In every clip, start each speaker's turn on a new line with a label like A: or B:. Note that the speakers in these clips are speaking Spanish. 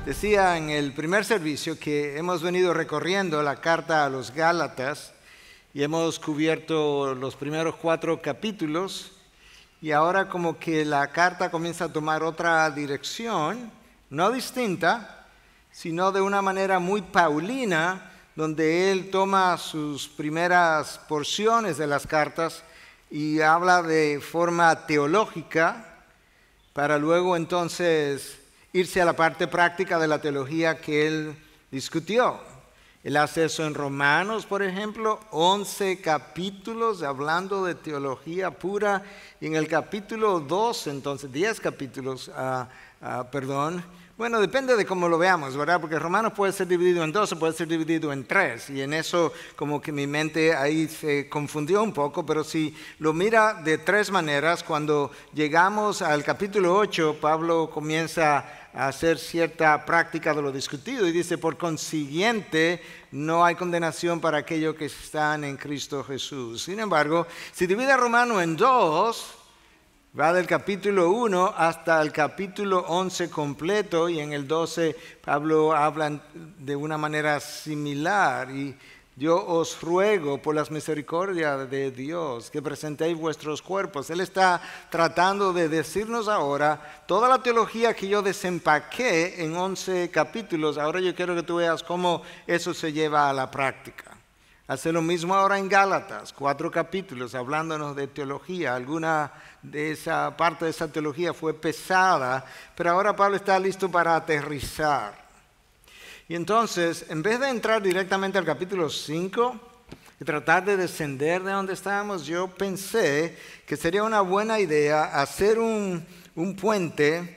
A: Decía en el primer servicio que hemos venido recorriendo la carta a los Gálatas y hemos cubierto los primeros 4 capítulos y ahora como que la carta comienza a tomar otra dirección, no distinta, sino de una manera muy paulina, donde él toma sus primeras porciones de las cartas y habla de forma teológica para luego entonces irse a la parte práctica de la teología que él discutió. Él hace eso en Romanos, por ejemplo, 11 capítulos hablando de teología pura, y en el capítulo 2, entonces 10 capítulos, bueno, depende de cómo lo veamos, ¿verdad? Porque Romanos puede ser dividido en 2 o puede ser dividido en 3, y en eso como que mi mente ahí se confundió un poco, pero si lo mira de 3 maneras, cuando llegamos al capítulo 8, Pablo comienza a hacer cierta práctica de lo discutido y dice, por consiguiente, no hay condenación para aquellos que están en Cristo Jesús. Sin embargo, si divide Romano en 2, va del capítulo 1 hasta el capítulo 11 completo, y en el 12 Pablo habla de una manera similar. Y yo os ruego por las misericordias de Dios que presentéis vuestros cuerpos. Él está tratando de decirnos ahora toda la teología que yo desempaqué en 11 capítulos. Ahora yo quiero que tú veas cómo eso se lleva a la práctica. Hace lo mismo ahora en Gálatas, 4 capítulos hablándonos de teología. Alguna de esa parte de esa teología fue pesada, pero ahora Pablo está listo para aterrizar. Y entonces, en vez de entrar directamente al capítulo 5 y tratar de descender de donde estábamos, yo pensé que sería una buena idea hacer un puente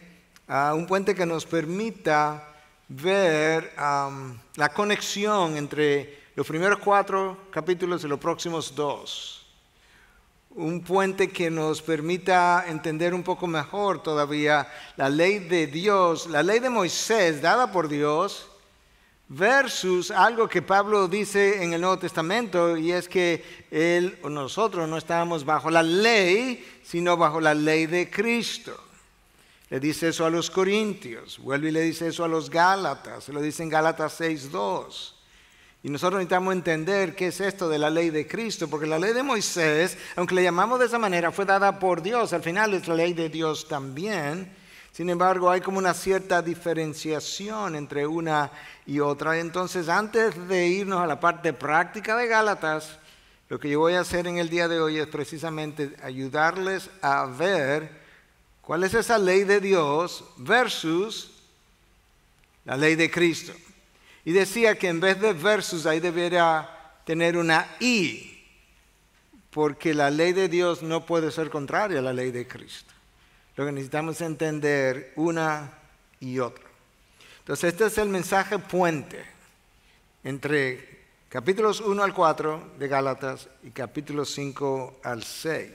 A: que nos permita ver la conexión entre los primeros 4 capítulos y los próximos 2. Un puente que nos permita entender un poco mejor todavía la ley de Dios, la ley de Moisés dada por Dios, versus algo que Pablo dice en el Nuevo Testamento, y es que él o nosotros no estábamos bajo la ley, sino bajo la ley de Cristo. Le dice eso a los Corintios, vuelve y le dice eso a los Gálatas, se lo dice en Gálatas 6:2. Y nosotros necesitamos entender qué es esto de la ley de Cristo, porque la ley de Moisés, aunque le llamamos de esa manera, fue dada por Dios, al final es la ley de Dios también. Sin embargo, hay como una cierta diferenciación entre una y otra. Entonces, antes de irnos a la parte práctica de Gálatas, lo que yo voy a hacer en el día de hoy es precisamente ayudarles a ver cuál es esa ley de Dios versus la ley de Cristo. Y decía que en vez de versus ahí debería tener una y, porque la ley de Dios no puede ser contraria a la ley de Cristo. Lo que necesitamos es entender una y otra. Entonces este es el mensaje puente entre capítulos 1 al 4 de Gálatas y capítulos 5 al 6.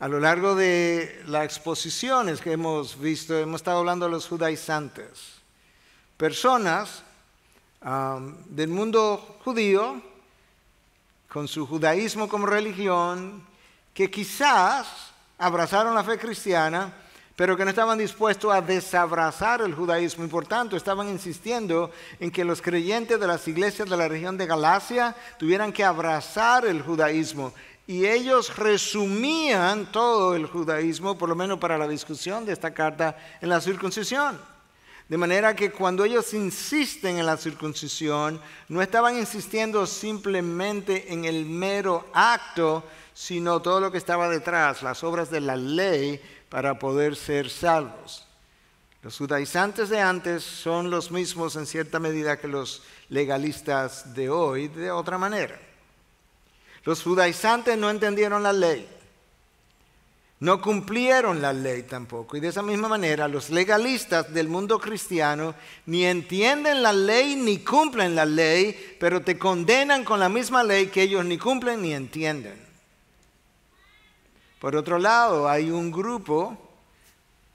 A: A lo largo de las exposiciones que hemos visto, hemos estado hablando de los judaizantes. Personas del mundo judío, con su judaísmo como religión, que quizás abrazaron la fe cristiana, pero que no estaban dispuestos a desabrazar el judaísmo y por tanto estaban insistiendo en que los creyentes de las iglesias de la región de Galacia tuvieran que abrazar el judaísmo. Y ellos resumían todo el judaísmo, por lo menos para la discusión de esta carta, en la circuncisión. De manera que cuando ellos insisten en la circuncisión, no estaban insistiendo simplemente en el mero acto, sino todo lo que estaba detrás, las obras de la ley para poder ser salvos. Los judaizantes de antes son los mismos en cierta medida que los legalistas de hoy, de otra manera. Los judaizantes no entendieron la ley, no cumplieron la ley tampoco. Y de esa misma manera los legalistas del mundo cristiano ni entienden la ley ni cumplen la ley, pero te condenan con la misma ley que ellos ni cumplen ni entienden. Por otro lado, hay un grupo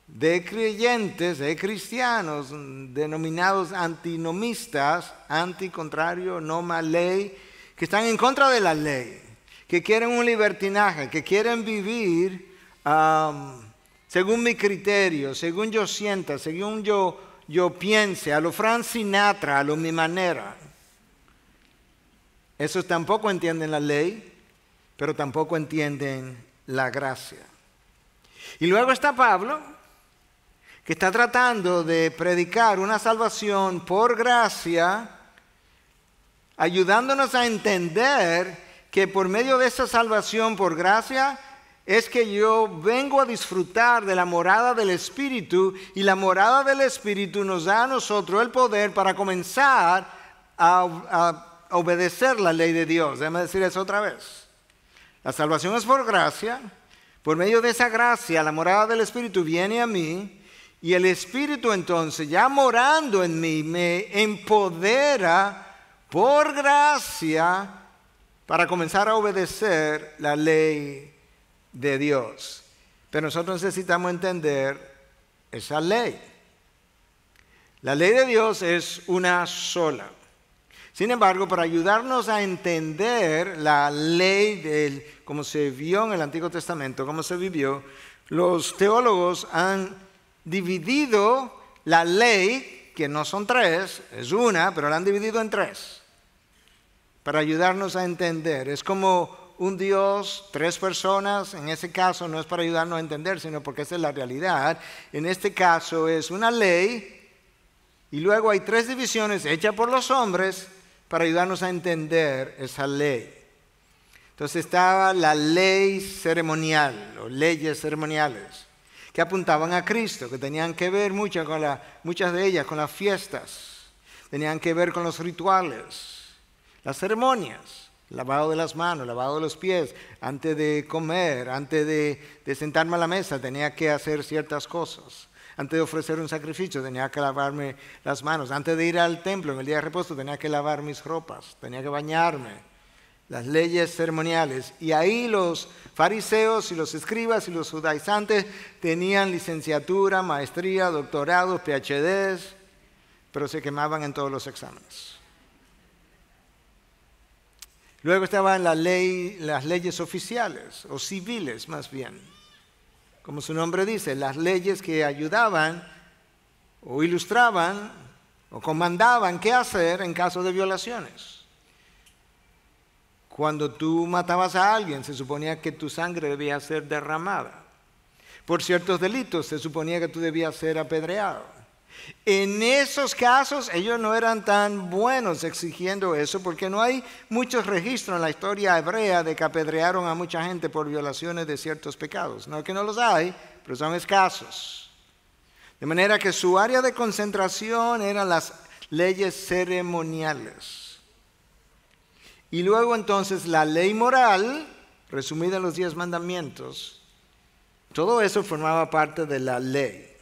A: de creyentes, de cristianos, denominados antinomistas, anti-contrario, noma ley, que están en contra de la ley, que quieren un libertinaje, que quieren vivir según mi criterio, según yo sienta, según yo piense, a lo Frank Sinatra, a lo mi manera. Esos tampoco entienden la ley, pero tampoco entienden la gracia. Y luego está Pablo, que está tratando de predicar una salvación por gracia, ayudándonos a entender que por medio de esa salvación por gracia es que yo vengo a disfrutar de la morada del Espíritu, y la morada del Espíritu nos da a nosotros el poder para comenzar a obedecer la ley de Dios. Déjame decir eso otra vez. La salvación es por gracia. Por medio de esa gracia, la morada del Espíritu viene a mí, y el Espíritu entonces, ya morando en mí, me empodera por gracia para comenzar a obedecer la ley de Dios. Pero nosotros necesitamos entender esa ley. La ley de Dios es una sola. Sin embargo, para ayudarnos a entender la ley como se vio en el Antiguo Testamento, cómo se vivió, los teólogos han dividido la ley, que no son tres, es una, pero la han dividido en tres, para ayudarnos a entender. Es como un Dios, tres personas. En ese caso no es para ayudarnos a entender, sino porque esa es la realidad. En este caso es una ley, y luego hay tres divisiones hechas por los hombres para ayudarnos a entender esa ley. Entonces estaba la ley ceremonial, o leyes ceremoniales, que apuntaban a Cristo, que tenían que ver muchas de ellas con las fiestas, tenían que ver con los rituales, las ceremonias, lavado de las manos, lavado de los pies, antes de comer, antes de sentarme a la mesa, tenía que hacer ciertas cosas. Antes de ofrecer un sacrificio tenía que lavarme las manos. Antes de ir al templo en el día de reposo tenía que lavar mis ropas, tenía que bañarme. Las leyes ceremoniales. Y ahí los fariseos y los escribas y los judaizantes tenían licenciatura, maestría, doctorados, PhDs, pero se quemaban en todos los exámenes. Luego estaban las leyes oficiales, o civiles más bien. Como su nombre dice, las leyes que ayudaban o ilustraban o comandaban qué hacer en caso de violaciones. Cuando tú matabas a alguien, se suponía que tu sangre debía ser derramada. Por ciertos delitos, se suponía que tú debías ser apedreado. En esos casos, ellos no eran tan buenos exigiendo eso, porque no hay muchos registros en la historia hebrea de que apedrearon a mucha gente por violaciones de ciertos pecados. No es que no los hay, pero son escasos. De manera que su área de concentración eran las leyes ceremoniales. Y luego entonces la ley moral, resumida en los 10 mandamientos, todo eso formaba parte de la ley.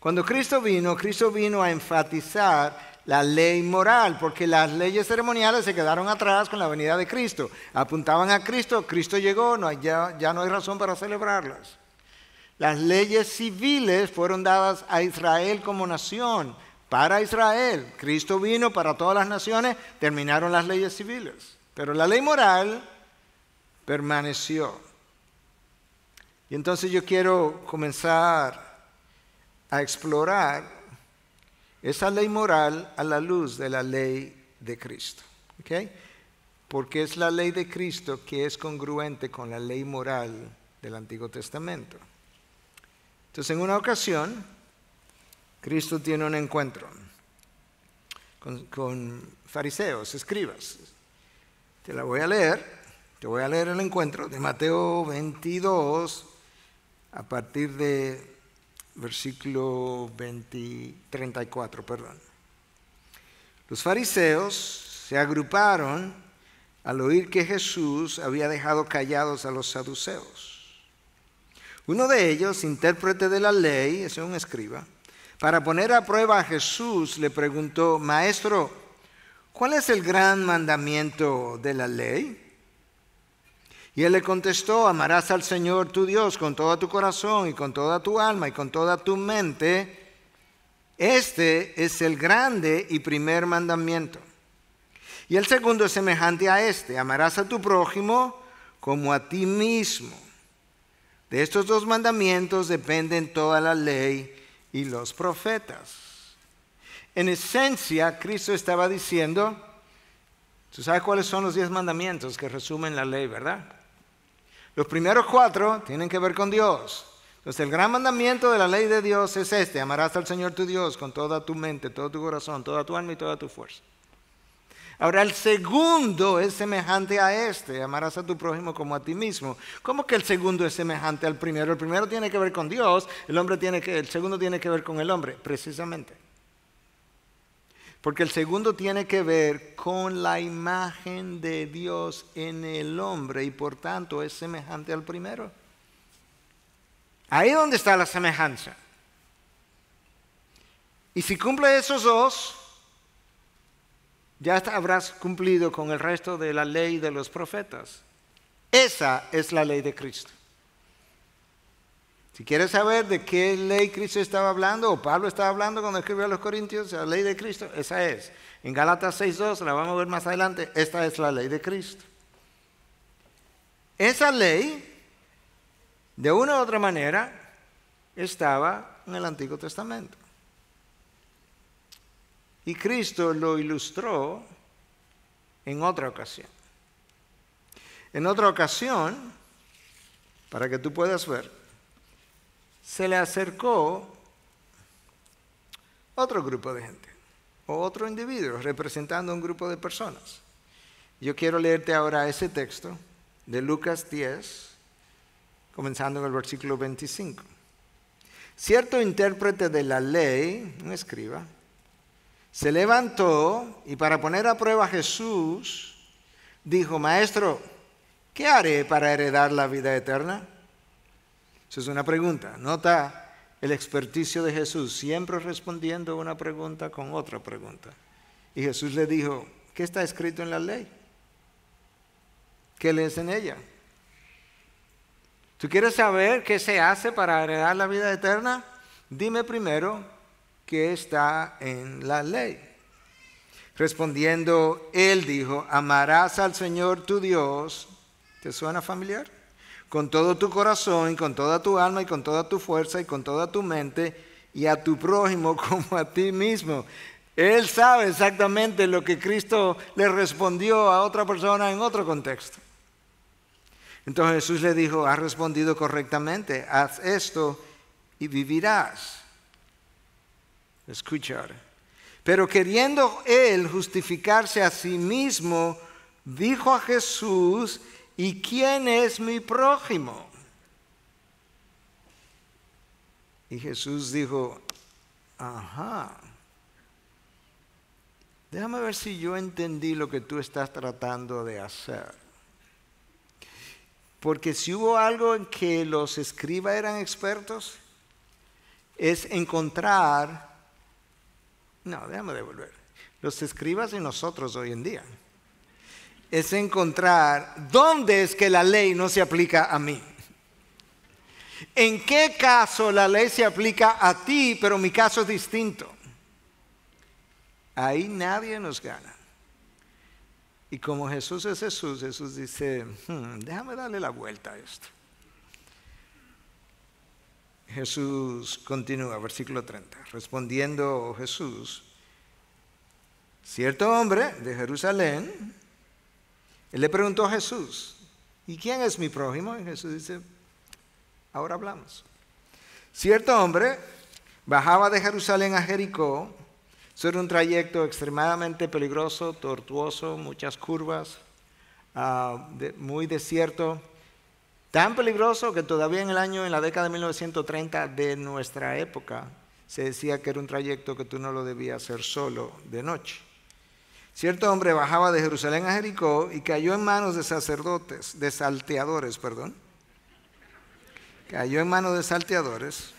A: Cuando Cristo vino a enfatizar la ley moral, porque las leyes ceremoniales se quedaron atrás con la venida de Cristo. Apuntaban a Cristo, Cristo llegó, ya no hay razón para celebrarlas. Las leyes civiles fueron dadas a Israel como nación, para Israel. Cristo vino para todas las naciones, terminaron las leyes civiles. Pero la ley moral permaneció. Y entonces yo quiero comenzar a explorar esa ley moral a la luz de la ley de Cristo. ¿Okay? Porque es la ley de Cristo que es congruente con la ley moral del Antiguo Testamento. Entonces, en una ocasión, Cristo tiene un encuentro con fariseos, escribas. Te voy a leer el encuentro de Mateo 22 a partir de versículo 34. Los fariseos se agruparon al oír que Jesús había dejado callados a los saduceos. Uno de ellos, intérprete de la ley, es un escriba, para poner a prueba a Jesús, le preguntó: Maestro, ¿cuál es el gran mandamiento de la ley? Y él le contestó: amarás al Señor tu Dios con todo tu corazón y con toda tu alma y con toda tu mente. Este es el grande y primer mandamiento. Y el segundo es semejante a este: amarás a tu prójimo como a ti mismo. De estos dos mandamientos dependen toda la ley y los profetas. En esencia, Cristo estaba diciendo, tú sabes cuáles son los 10 mandamientos que resumen la ley, ¿verdad? Los primeros 4 tienen que ver con Dios. Entonces el gran mandamiento de la ley de Dios es este: amarás al Señor tu Dios con toda tu mente, todo tu corazón, toda tu alma y toda tu fuerza. Ahora el segundo es semejante a este: amarás a tu prójimo como a ti mismo. ¿Cómo que el segundo es semejante al primero? El primero tiene que ver con Dios, el segundo tiene que ver con el hombre, precisamente. Porque el segundo tiene que ver con la imagen de Dios en el hombre y por tanto es semejante al primero. Ahí es donde está la semejanza. Y si cumple esos dos, ya habrás cumplido con el resto de la ley de los profetas. Esa es la ley de Cristo. Si quieres saber de qué ley Cristo estaba hablando, o Pablo estaba hablando cuando escribió a los Corintios, la ley de Cristo, esa es. En Gálatas 6:2, la vamos a ver más adelante, esta es la ley de Cristo. Esa ley, de una u otra manera, estaba en el Antiguo Testamento. Y Cristo lo ilustró en otra ocasión. En otra ocasión, para que tú puedas ver, se le acercó otro grupo de gente, o otro individuo, representando un grupo de personas. Yo quiero leerte ahora ese texto de Lucas 10, comenzando en el versículo 25. Cierto intérprete de la ley, un escriba, se levantó y para poner a prueba a Jesús, dijo: Maestro, ¿qué haré para heredar la vida eterna? Eso es una pregunta. Nota el experticio de Jesús, siempre respondiendo una pregunta con otra pregunta. Y Jesús le dijo: ¿qué está escrito en la ley? ¿Qué lees en ella? ¿Tú quieres saber qué se hace para heredar la vida eterna? Dime primero qué está en la ley. Respondiendo, él dijo: amarás al Señor tu Dios. ¿Te suena familiar? Con todo tu corazón y con toda tu alma y con toda tu fuerza y con toda tu mente, y a tu prójimo como a ti mismo. Él sabe exactamente lo que Cristo le respondió a otra persona en otro contexto. Entonces Jesús le dijo: has respondido correctamente, haz esto y vivirás. Escuchar. Pero queriendo él justificarse a sí mismo, dijo a Jesús: ¿y quién es mi prójimo? Y Jesús dijo: ajá, déjame ver si yo entendí lo que tú estás tratando de hacer. Porque si hubo algo en que los escribas eran expertos, es encontrar... No, déjame devolver. Los escribas y nosotros hoy en día. Es encontrar dónde es que la ley no se aplica a mí. ¿En qué caso la ley se aplica a ti, pero mi caso es distinto? Ahí nadie nos gana. Y como Jesús es Jesús, Jesús dice: déjame darle la vuelta a esto. Jesús continúa, versículo 30. Respondiendo Jesús, cierto hombre de Jerusalén, él le preguntó a Jesús: ¿y quién es mi prójimo? Y Jesús dice: ahora hablamos. Cierto hombre bajaba de Jerusalén a Jericó. Eso era un trayecto extremadamente peligroso, tortuoso, muchas curvas, muy desierto. Tan peligroso que todavía en la década de 1930 de nuestra época, se decía que era un trayecto que tú no lo debías hacer solo de noche. Cierto hombre bajaba de Jerusalén a Jericó y cayó en manos de salteadores, Cayó en manos de salteadores,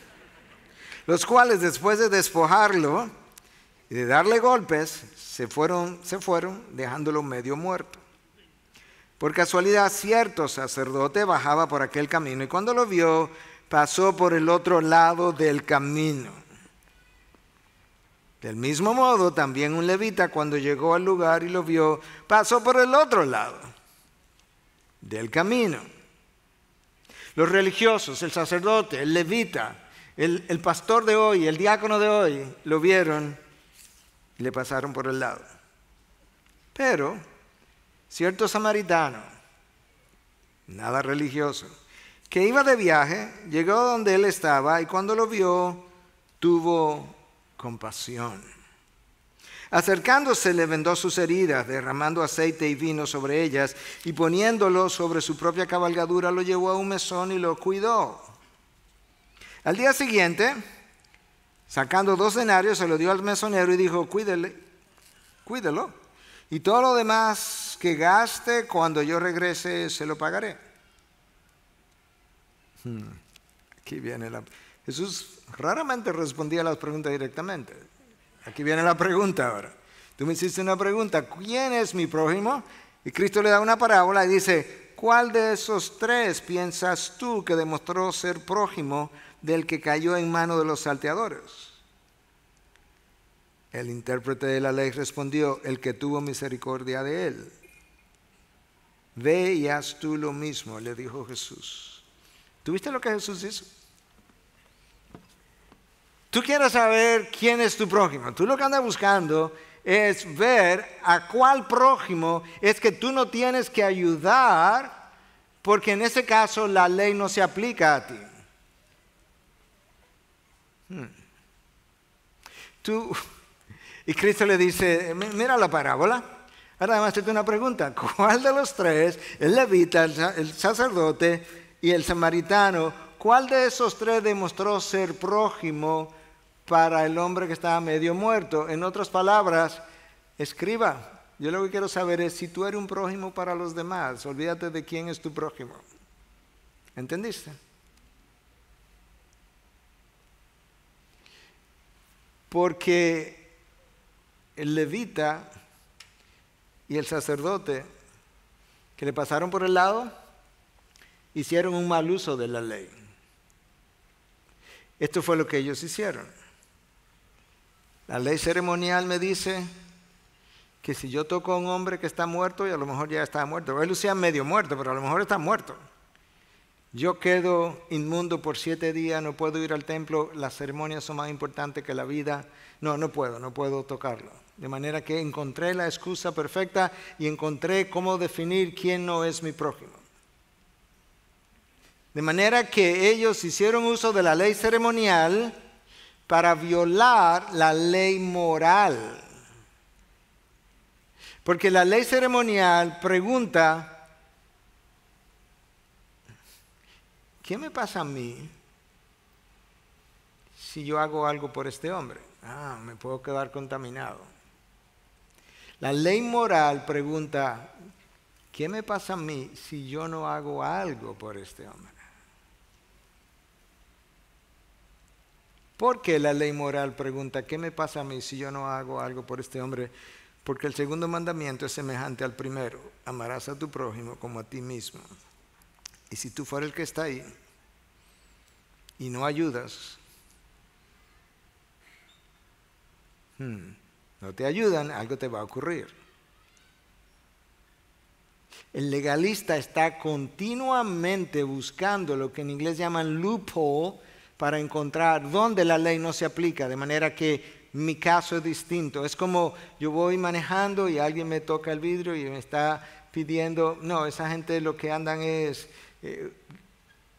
A: los cuales después de despojarlo y de darle golpes, se fueron dejándolo medio muerto. Por casualidad, cierto sacerdote bajaba por aquel camino y cuando lo vio, pasó por el otro lado del camino. Del mismo modo, también un levita, cuando llegó al lugar y lo vio, pasó por el otro lado del camino. Los religiosos, el sacerdote, el levita, el pastor de hoy, el diácono de hoy, lo vieron y le pasaron por el lado. Pero cierto samaritano, nada religioso, que iba de viaje, llegó donde él estaba y cuando lo vio, tuvo compasión. Acercándose le vendó sus heridas, derramando aceite y vino sobre ellas y poniéndolo sobre su propia cabalgadura lo llevó a un mesón y lo cuidó. Al día siguiente, sacando 2 denarios, se lo dio al mesonero y dijo, cuídelo. Y todo lo demás que gaste, cuando yo regrese, se lo pagaré. Aquí viene Jesús raramente respondía a las preguntas directamente. Aquí viene la pregunta ahora. Tú me hiciste una pregunta, ¿quién es mi prójimo? Y Cristo le da una parábola y dice, ¿cuál de esos 3 piensas tú que demostró ser prójimo del que cayó en manos de los salteadores? El intérprete de la ley respondió, el que tuvo misericordia de él. Ve y haz tú lo mismo, le dijo Jesús. ¿Tuviste lo que Jesús hizo? Tú quieres saber quién es tu prójimo. Tú lo que andas buscando es ver a cuál prójimo es que tú no tienes que ayudar, porque en ese caso la ley no se aplica a ti. Y Cristo le dice, mira la parábola. Ahora además hacerte una pregunta. ¿Cuál de los 3, el levita, el sacerdote y el samaritano, cuál de esos 3 demostró ser prójimo para el hombre que estaba medio muerto? En otras palabras, escriba. Yo lo que quiero saber es si tú eres un prójimo para los demás. Olvídate de quién es tu prójimo. ¿Entendiste? Porque el levita y el sacerdote que le pasaron por el lado hicieron un mal uso de la ley. Esto fue lo que ellos hicieron. La ley ceremonial me dice que si yo toco a un hombre que está muerto, y a lo mejor ya está muerto, él lucía medio muerto, pero a lo mejor está muerto, yo quedo inmundo por 7 días, no puedo ir al templo, las ceremonias son más importantes que la vida. No puedo tocarlo. De manera que encontré la excusa perfecta y encontré cómo definir quién no es mi prójimo. De manera que ellos hicieron uso de la ley ceremonial para violar la ley moral. Porque la ley ceremonial pregunta, ¿qué me pasa a mí si yo hago algo por este hombre? Me puedo quedar contaminado. La ley moral pregunta, ¿qué me pasa a mí si yo no hago algo por este hombre? ¿Por qué la ley moral pregunta, ¿qué me pasa a mí si yo no hago algo por este hombre? Porque el segundo mandamiento es semejante al primero, amarás a tu prójimo como a ti mismo. Y si tú fueras el que está ahí y no ayudas, no te ayudan, algo te va a ocurrir. El legalista está continuamente buscando lo que en inglés llaman loophole para encontrar dónde la ley no se aplica, de manera que mi caso es distinto. Es como yo voy manejando y alguien me toca el vidrio y me está pidiendo, no, esa gente lo que andan es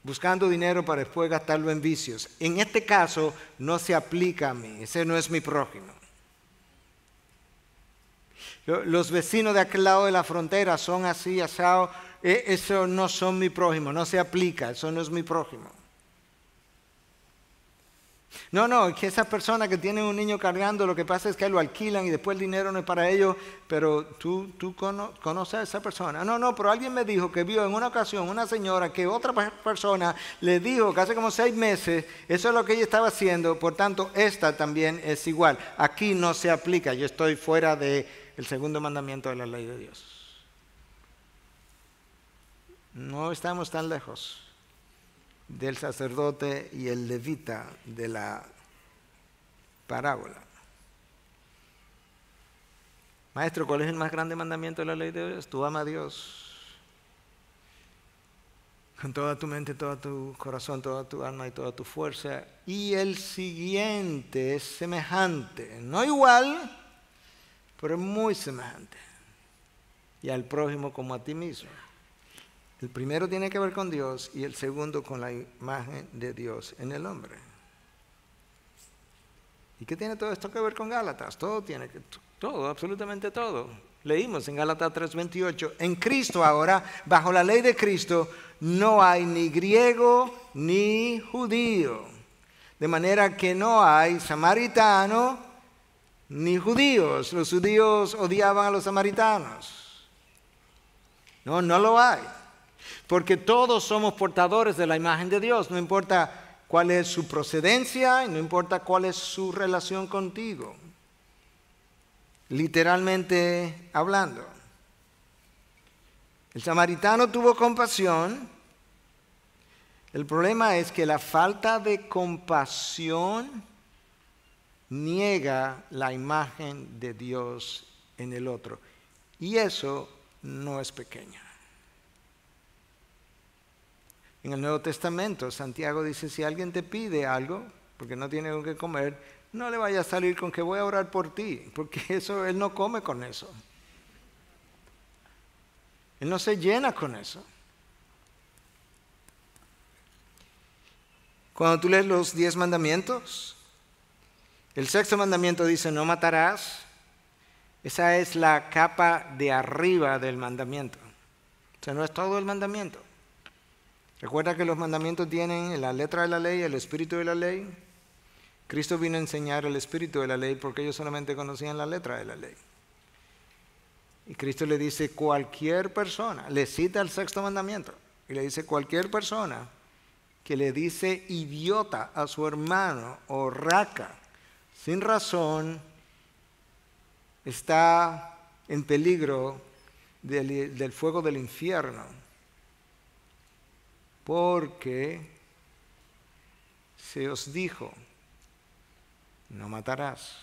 A: buscando dinero para después gastarlo en vicios. En este caso no se aplica a mí, ese no es mi prójimo. Los vecinos de aquel lado de la frontera son así, asado, eso no son mi prójimo, no se aplica, eso no es mi prójimo. No, que esa persona que tiene un niño cargando, lo que pasa es que lo alquilan y después el dinero no es para ellos, pero tú conoces a esa persona. No, pero alguien me dijo que vio en una ocasión una señora que otra persona le dijo que hace como 6 meses, eso es lo que ella estaba haciendo, por tanto esta también es igual. Aquí no se aplica, yo estoy fuera del segundo mandamiento de la ley de Dios. No estamos tan lejos del sacerdote y el levita de la parábola. Maestro, ¿cuál es el más grande mandamiento de la ley de Dios? Tú ama a Dios con toda tu mente, todo tu corazón, toda tu alma y toda tu fuerza. Y el siguiente es semejante, no igual, pero muy semejante. Y al prójimo como a ti mismo. El primero tiene que ver con Dios y el segundo con la imagen de Dios en el hombre. ¿Y qué tiene todo esto que ver con Gálatas? Todo, absolutamente todo. Leímos en Gálatas 3:28, en Cristo ahora, bajo la ley de Cristo, no hay ni griego ni judío. De manera que no hay samaritano ni judíos. Los judíos odiaban a los samaritanos. No lo hay. Porque todos somos portadores de la imagen de Dios, no importa cuál es su procedencia y no importa cuál es su relación contigo. Literalmente hablando. El samaritano tuvo compasión. El problema es que la falta de compasión niega la imagen de Dios en el otro. Y eso no es pequeño. En el Nuevo Testamento, Santiago dice, si alguien te pide algo, porque no tiene algo que comer, no le vaya a salir con que voy a orar por ti, porque eso él no come con eso. Él no se llena con eso. Cuando tú lees los 10 mandamientos, el 6º mandamiento dice, no matarás. Esa es la capa de arriba del mandamiento. O sea, no es todo el mandamiento. Recuerda que los mandamientos tienen la letra de la ley, el espíritu de la ley. Cristo vino a enseñar el espíritu de la ley porque ellos solamente conocían la letra de la ley. Y Cristo le dice cualquier persona, le cita el 6º mandamiento y le dice cualquier persona que le dice idiota a su hermano o raca sin razón está en peligro del fuego del infierno. Porque se os dijo, no matarás.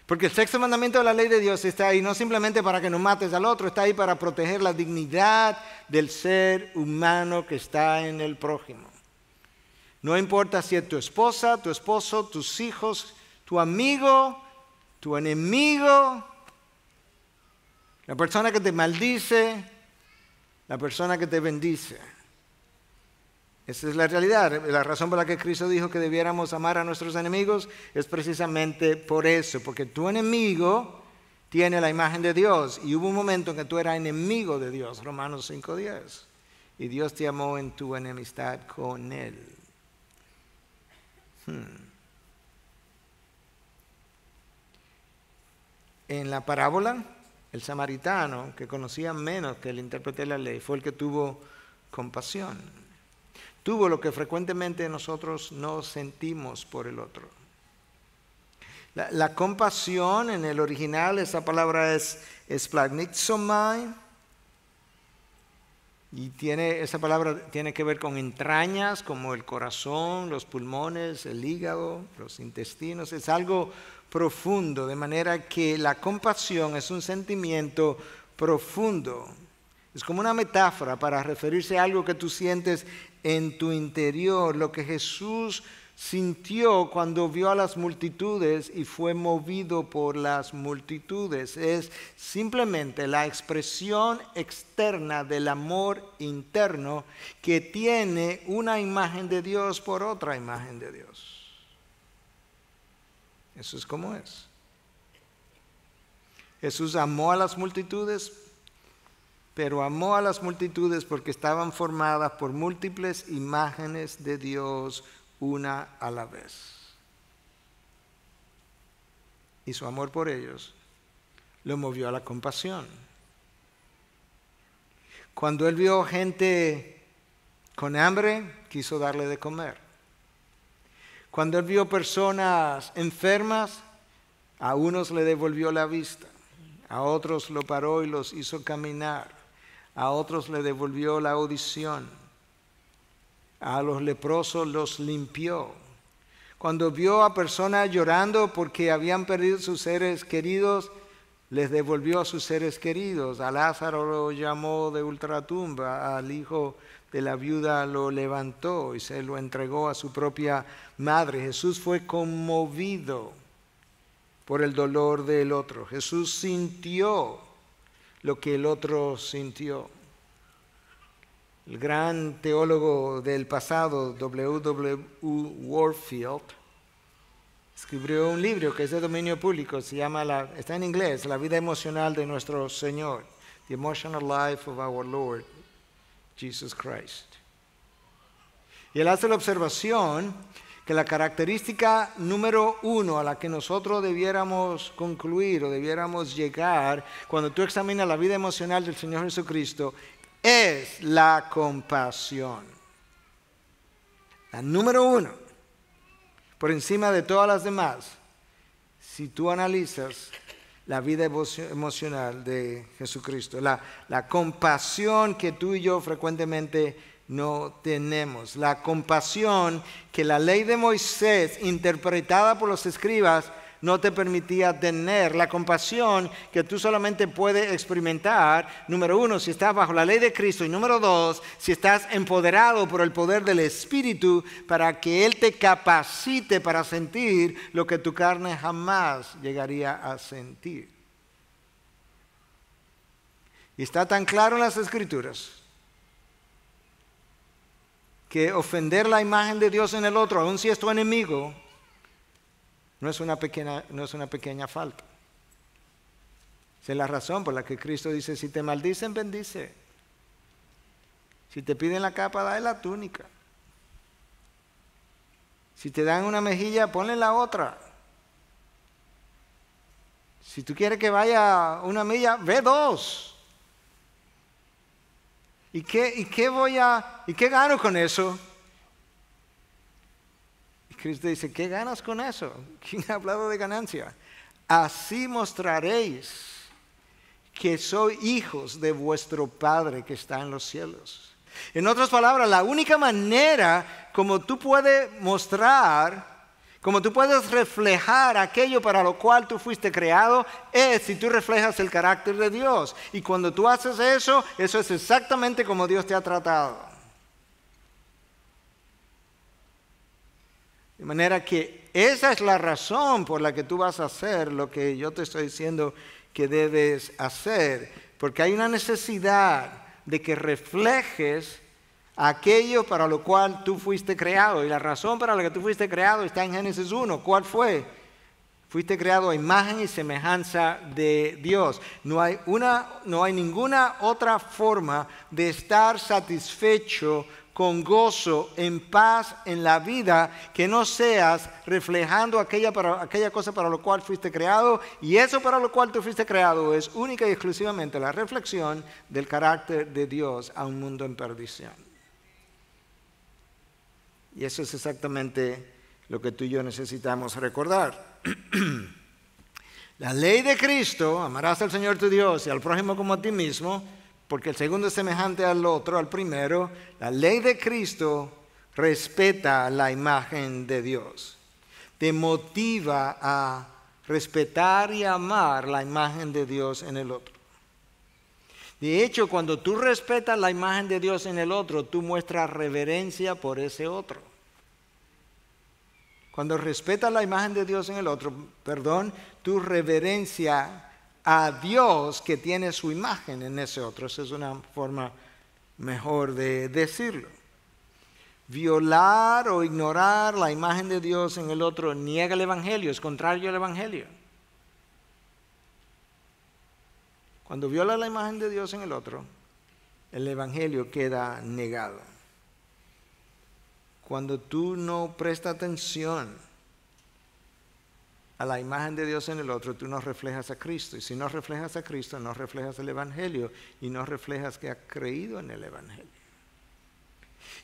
A: Porque el 6º mandamiento de la ley de Dios está ahí no simplemente para que no mates al otro, está ahí para proteger la dignidad del ser humano que está en el prójimo. No importa si es tu esposa, tu esposo, tus hijos, tu amigo, tu enemigo, la persona que te maldice, la persona que te bendice. Esa es la realidad. La razón por la que Cristo dijo que debiéramos amar a nuestros enemigos es precisamente por eso, porque tu enemigo tiene la imagen de Dios y hubo un momento en que tú eras enemigo de Dios, Romanos 5:10, y Dios te amó en tu enemistad con Él. En la parábola, el samaritano, que conocía menos que el intérprete de la ley, fue el que tuvo compasión. Tuvo lo que frecuentemente nosotros no sentimos por el otro. La compasión en el original, esa palabra es splagnixomai, y esa palabra tiene que ver con entrañas, como el corazón, los pulmones, el hígado, los intestinos. Es algo profundo, de manera que la compasión es un sentimiento profundo. Es como una metáfora para referirse a algo que tú sientes en tu interior, lo que Jesús sintió cuando vio a las multitudes y fue movido por las multitudes. Es simplemente la expresión externa del amor interno que tiene una imagen de Dios por otra imagen de Dios. Eso es como es. Jesús amó a las multitudes, pero amó a las multitudes porque estaban formadas por múltiples imágenes de Dios, una a la vez. Y su amor por ellos lo movió a la compasión. Cuando él vio gente con hambre, quiso darle de comer. Cuando él vio personas enfermas, a unos le devolvió la vista, a otros lo paró y los hizo caminar, a otros le devolvió la audición, a los leprosos los limpió. Cuando vio a personas llorando porque habían perdido sus seres queridos, les devolvió a sus seres queridos. A Lázaro lo llamó de ultratumba, al hijo de la viuda lo levantó y se lo entregó a su propia madre. Jesús fue conmovido por el dolor del otro. Jesús sintió lo que el otro sintió. El gran teólogo del pasado, W. Warfield, escribió un libro que es de dominio público, se llama, está en inglés, La vida emocional de nuestro Señor, The Emotional Life of Our Lord Jesus Christ. Y él hace la observación que la característica número 1 a la que nosotros debiéramos concluir o debiéramos llegar cuando tú examinas la vida emocional del Señor Jesucristo es la compasión. La número 1, por encima de todas las demás, si tú analizas la vida emocional de Jesucristo, la compasión que tú y yo frecuentemente no tenemos, la compasión que la ley de Moisés, interpretada por los escribas, no te permitía tener, la compasión que tú solamente puedes experimentar, número 1, si estás bajo la ley de Cristo, y número 2, si estás empoderado por el poder del Espíritu para que Él te capacite para sentir lo que tu carne jamás llegaría a sentir. Y está tan claro en las Escrituras que ofender la imagen de Dios en el otro, aun si es tu enemigo, no es una pequeña falta. Esa es la razón por la que Cristo dice, si te maldicen, bendice. Si te piden la capa, dale la túnica. Si te dan una mejilla, ponle la otra. Si tú quieres que vaya una milla, ve 2. ¿Y qué gano con eso? Cristo dice, ¿qué ganas con eso? ¿Quién ha hablado de ganancia? Así mostraréis que sois hijos de vuestro Padre que está en los cielos. En otras palabras, la única manera como tú puedes mostrar, como tú puedes reflejar aquello para lo cual tú fuiste creado, es si tú reflejas el carácter de Dios. Y cuando tú haces eso, eso es exactamente como Dios te ha tratado. De manera que esa es la razón por la que tú vas a hacer lo que yo te estoy diciendo que debes hacer. Porque hay una necesidad de que reflejes aquello para lo cual tú fuiste creado. Y la razón para la que tú fuiste creado está en Génesis 1. ¿Cuál fue? Fuiste creado a imagen y semejanza de Dios. No hay ninguna otra forma de estar satisfecho con gozo, en paz, en la vida, que no seas reflejando aquella cosa para lo cual fuiste creado, y eso para lo cual tú fuiste creado es única y exclusivamente la reflexión del carácter de Dios a un mundo en perdición. Y eso es exactamente lo que tú y yo necesitamos recordar. La ley de Cristo, amarás al Señor tu Dios y al prójimo como a ti mismo, porque el segundo es semejante al otro, al primero. La ley de Cristo respeta la imagen de Dios. Te motiva a respetar y amar la imagen de Dios en el otro. De hecho, cuando tú respetas la imagen de Dios en el otro, tú muestras reverencia por ese otro. Cuando respetas la imagen de Dios en el otro, tú reverencia a Dios que tiene su imagen en ese otro. Esa es una forma mejor de decirlo. Violar o ignorar la imagen de Dios en el otro niega el Evangelio, es contrario al Evangelio. Cuando viola la imagen de Dios en el otro, el Evangelio queda negado. Cuando tú no prestas atención a la imagen de Dios en el otro, tú no reflejas a Cristo. Y si no reflejas a Cristo, no reflejas el Evangelio y no reflejas que has creído en el Evangelio.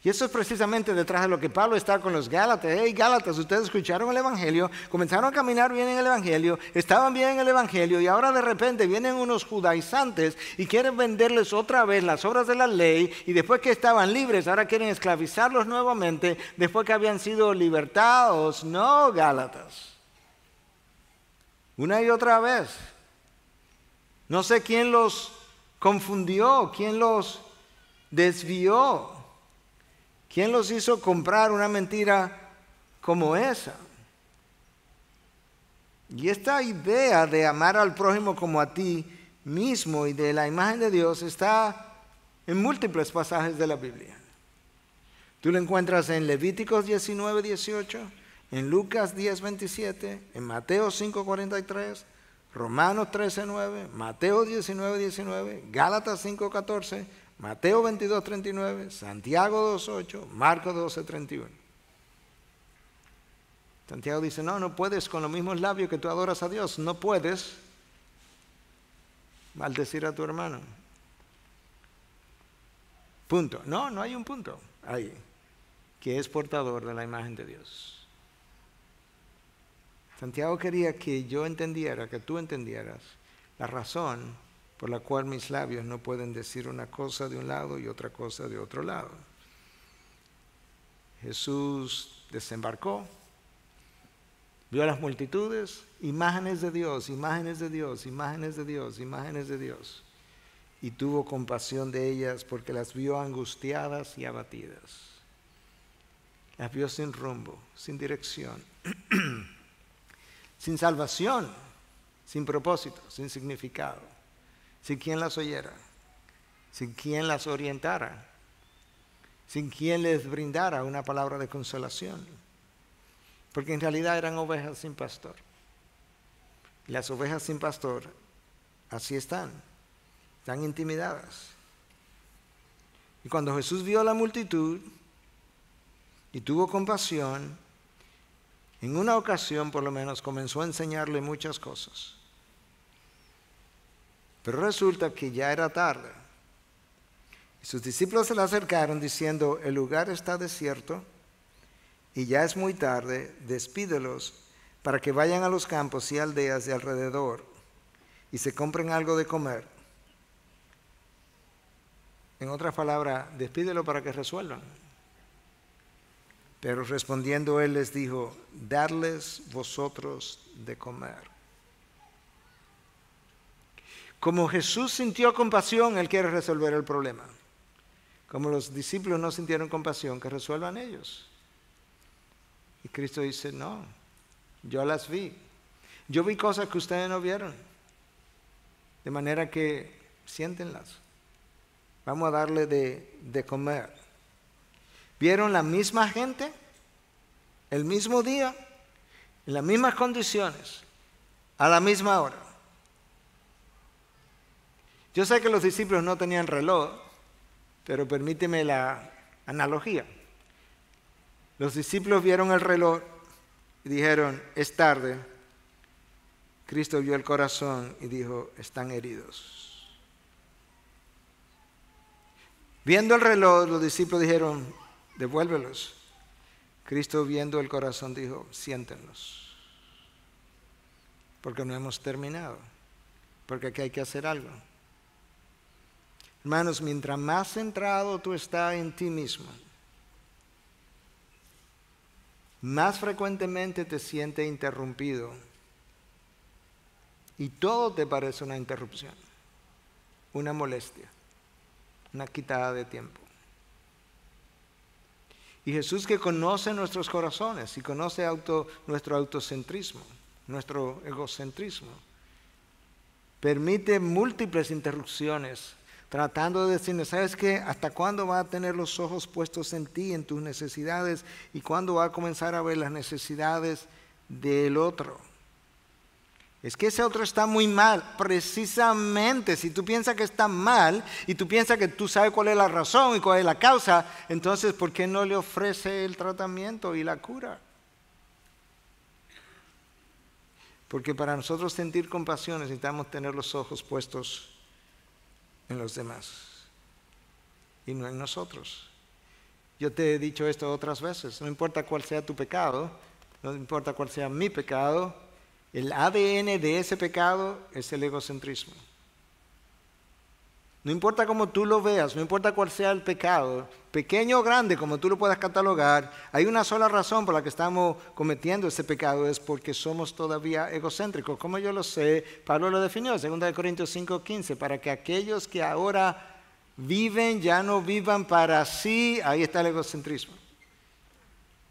A: Y eso es precisamente detrás de lo que Pablo está con los Gálatas. Hey, Gálatas, ustedes escucharon el Evangelio, comenzaron a caminar bien en el Evangelio, estaban bien en el Evangelio y ahora de repente vienen unos judaizantes y quieren venderles otra vez las obras de la ley y después que estaban libres ahora quieren esclavizarlos nuevamente después que habían sido libertados. No, Gálatas. Una y otra vez. No sé quién los confundió, quién los desvió. ¿Quién los hizo comprar una mentira como esa? Y esta idea de amar al prójimo como a ti mismo y de la imagen de Dios está en múltiples pasajes de la Biblia. Tú lo encuentras en Levíticos 19, 18, en Lucas 10, 27, en Mateo 5, 43, Romanos 13, 9, Mateo 19, 19, Gálatas 5, 14, Mateo 22, 39, Santiago 2, 8, Marcos 12, 31. Santiago dice, no puedes con los mismos labios que tú adoras a Dios, no puedes maldecir a tu hermano. Punto. No hay un punto ahí, que es portador de la imagen de Dios. Santiago quería que yo entendiera, que tú entendieras la razón por la cual mis labios no pueden decir una cosa de un lado y otra cosa de otro lado. Jesús desembarcó, vio a las multitudes, imágenes de Dios, imágenes de Dios, imágenes de Dios, imágenes de Dios, y tuvo compasión de ellas porque las vio angustiadas y abatidas. Las vio sin rumbo, sin dirección, sin salvación, sin propósito, sin significado. Sin quien las oyera, sin quien las orientara, sin quien les brindara una palabra de consolación. Porque en realidad eran ovejas sin pastor. Y las ovejas sin pastor así están intimidadas. Y cuando Jesús vio a la multitud y tuvo compasión, en una ocasión por lo menos comenzó a enseñarle muchas cosas. Pero resulta que ya era tarde. Y sus discípulos se le acercaron diciendo, el lugar está desierto y ya es muy tarde, despídelos para que vayan a los campos y aldeas de alrededor y se compren algo de comer. En otras palabras, despídelo para que resuelvan. Pero respondiendo él les dijo, darles vosotros de comer. Como Jesús sintió compasión, Él quiere resolver el problema. Como los discípulos no sintieron compasión, que resuelvan ellos. Y Cristo dice, no, yo las vi. Yo vi cosas que ustedes no vieron. De manera que siéntenlas. Vamos a darle de comer. ¿Vieron la misma gente? El mismo día, en las mismas condiciones, a la misma hora. Yo sé que los discípulos no tenían reloj, pero permíteme la analogía. Los discípulos vieron el reloj y dijeron, es tarde. Cristo vio el corazón y dijo, están heridos. Viendo el reloj, los discípulos dijeron, devuélvelos. Cristo viendo el corazón dijo, siéntenlos. Porque no hemos terminado. Porque aquí hay que hacer algo. Hermanos, mientras más centrado tú estás en ti mismo, más frecuentemente te sientes interrumpido y todo te parece una interrupción, una molestia, una quitada de tiempo. Y Jesús, que conoce nuestros corazones y conoce nuestro autocentrismo, nuestro egocentrismo, permite múltiples interrupciones tratando de decirnos, ¿sabes qué? ¿Hasta cuándo vas a tener los ojos puestos en ti, en tus necesidades? ¿Y cuándo vas a comenzar a ver las necesidades del otro? Es que ese otro está muy mal. Precisamente, si tú piensas que está mal y tú piensas que tú sabes cuál es la razón y cuál es la causa, entonces ¿por qué no le ofrece el tratamiento y la cura? Porque para nosotros sentir compasión necesitamos tener los ojos puestos en los demás y no en nosotros. Yo te he dicho esto otras veces, no importa cuál sea tu pecado, no importa cuál sea mi pecado, el ADN de ese pecado es el egocentrismo. No importa cómo tú lo veas, no importa cuál sea el pecado, pequeño o grande, como tú lo puedas catalogar, hay una sola razón por la que estamos cometiendo ese pecado, es porque somos todavía egocéntricos. Como yo lo sé, Pablo lo definió, 2 Corintios 5:15, para que aquellos que ahora viven ya no vivan para sí, ahí está el egocentrismo.